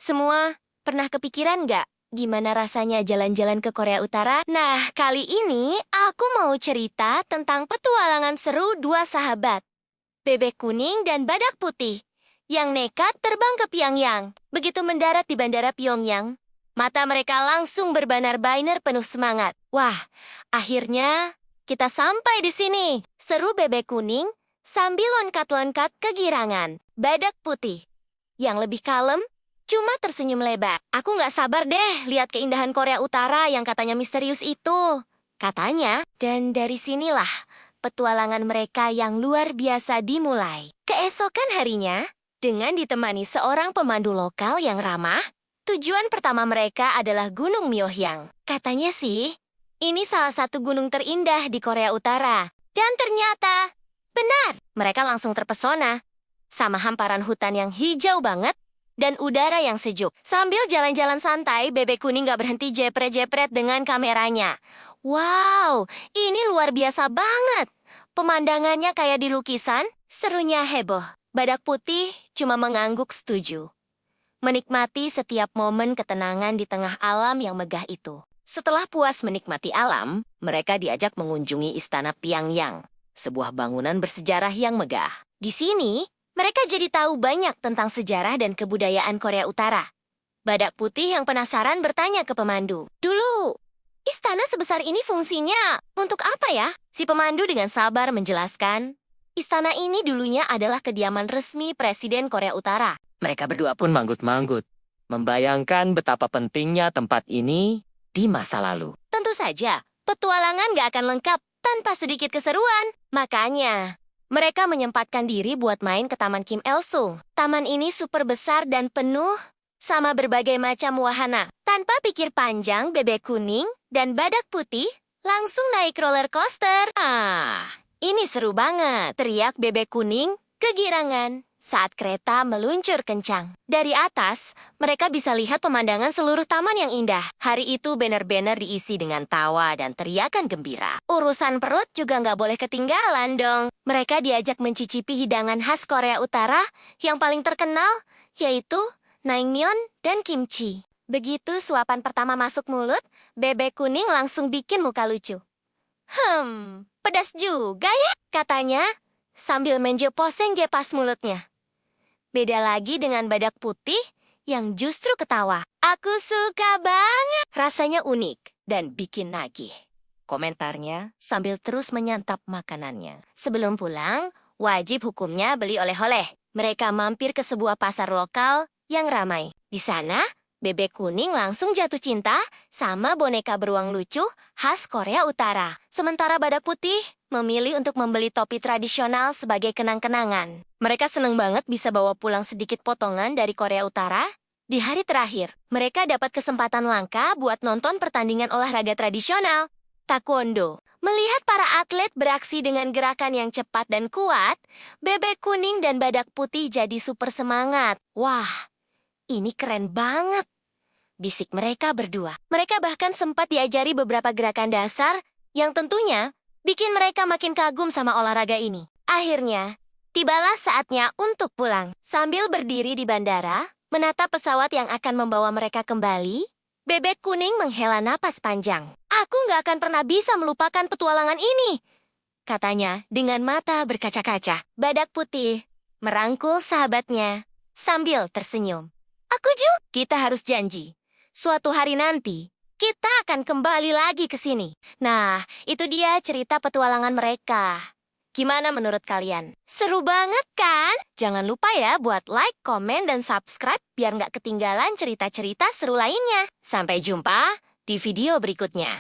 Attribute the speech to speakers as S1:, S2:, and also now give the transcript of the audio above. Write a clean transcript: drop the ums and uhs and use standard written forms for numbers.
S1: Semua, pernah kepikiran nggak gimana rasanya jalan-jalan ke Korea Utara? Nah, kali ini aku mau cerita tentang petualangan seru dua sahabat, bebek kuning dan badak putih, yang nekat terbang ke Pyongyang. Begitu mendarat di Bandara Pyongyang, mata mereka langsung berbinar-binar penuh semangat. Wah, akhirnya kita sampai di sini. Seru bebek kuning sambil loncat-loncat kegirangan. Badak putih, yang lebih kalem, cuma tersenyum lebar. Aku nggak sabar deh lihat keindahan Korea Utara yang katanya misterius itu. Katanya, dan dari sinilah petualangan mereka yang luar biasa dimulai. Keesokan harinya, dengan ditemani seorang pemandu lokal yang ramah, tujuan pertama mereka adalah Gunung Myeohyang. Katanya sih, ini salah satu gunung terindah di Korea Utara. Dan ternyata, benar, mereka langsung terpesona sama hamparan hutan yang hijau banget dan udara yang sejuk. Sambil jalan-jalan santai, bebek kuning gak berhenti jepret-jepret dengan kameranya. Wow, ini luar biasa banget. Pemandangannya kayak di lukisan, serunya heboh. Badak putih cuma mengangguk setuju, menikmati setiap momen ketenangan di tengah alam yang megah itu. Setelah puas menikmati alam, mereka diajak mengunjungi Istana Pyongyang, sebuah bangunan bersejarah yang megah. Di sini, mereka jadi tahu banyak tentang sejarah dan kebudayaan Korea Utara. Badak putih yang penasaran bertanya ke pemandu, "Dulu, istana sebesar ini fungsinya untuk apa ya?" Si pemandu dengan sabar menjelaskan, istana ini dulunya adalah kediaman resmi Presiden Korea Utara.
S2: Mereka berdua pun manggut-manggut, membayangkan betapa pentingnya tempat ini di masa lalu.
S1: Tentu saja, petualangan gak akan lengkap tanpa sedikit keseruan. Makanya, mereka menyempatkan diri buat main ke Taman Kim Il-sung. Taman ini super besar dan penuh sama berbagai macam wahana. Tanpa pikir panjang, bebek kuning dan badak putih langsung naik roller coaster. Ini seru banget, teriak bebek kuning kegirangan saat kereta meluncur kencang. Dari atas, mereka bisa lihat pemandangan seluruh taman yang indah. Hari itu banner-banner diisi dengan tawa dan teriakan gembira. Urusan perut juga nggak boleh ketinggalan dong. Mereka diajak mencicipi hidangan khas Korea Utara yang paling terkenal, yaitu naengmyeon dan kimchi. Begitu suapan pertama masuk mulut, bebek kuning langsung bikin muka lucu. Pedas juga ya, katanya, sambil menjeposeng gepas mulutnya. Beda lagi dengan badak putih yang justru ketawa. "Aku suka banget." Rasanya unik dan bikin nagih, komentarnya sambil terus menyantap makanannya. Sebelum pulang, wajib hukumnya beli oleh-oleh. Mereka mampir ke sebuah pasar lokal yang ramai. Di sana, bebek kuning langsung jatuh cinta sama boneka beruang lucu khas Korea Utara. Sementara badak putih memilih untuk membeli topi tradisional sebagai kenang-kenangan. Mereka seneng banget bisa bawa pulang sedikit potongan dari Korea Utara. Di hari terakhir, mereka dapat kesempatan langka buat nonton pertandingan olahraga tradisional, taekwondo. Melihat para atlet beraksi dengan gerakan yang cepat dan kuat, bebek kuning dan badak putih jadi super semangat. Wah, ini keren banget, bisik mereka berdua. Mereka bahkan sempat diajari beberapa gerakan dasar yang tentunya bikin mereka makin kagum sama olahraga ini. Akhirnya, tibalah saatnya untuk pulang. Sambil berdiri di bandara, menatap pesawat yang akan membawa mereka kembali, bebek kuning menghela napas panjang. "Aku nggak akan pernah bisa melupakan petualangan ini," katanya dengan mata berkaca-kaca. Badak putih merangkul sahabatnya sambil tersenyum. "Aku juga. Kita harus janji, suatu hari nanti, kita akan kembali lagi ke sini." Nah, itu dia cerita petualangan mereka. Gimana menurut kalian? Seru banget kan? Jangan lupa ya buat like, komen, dan subscribe biar nggak ketinggalan cerita-cerita seru lainnya. Sampai jumpa di video berikutnya.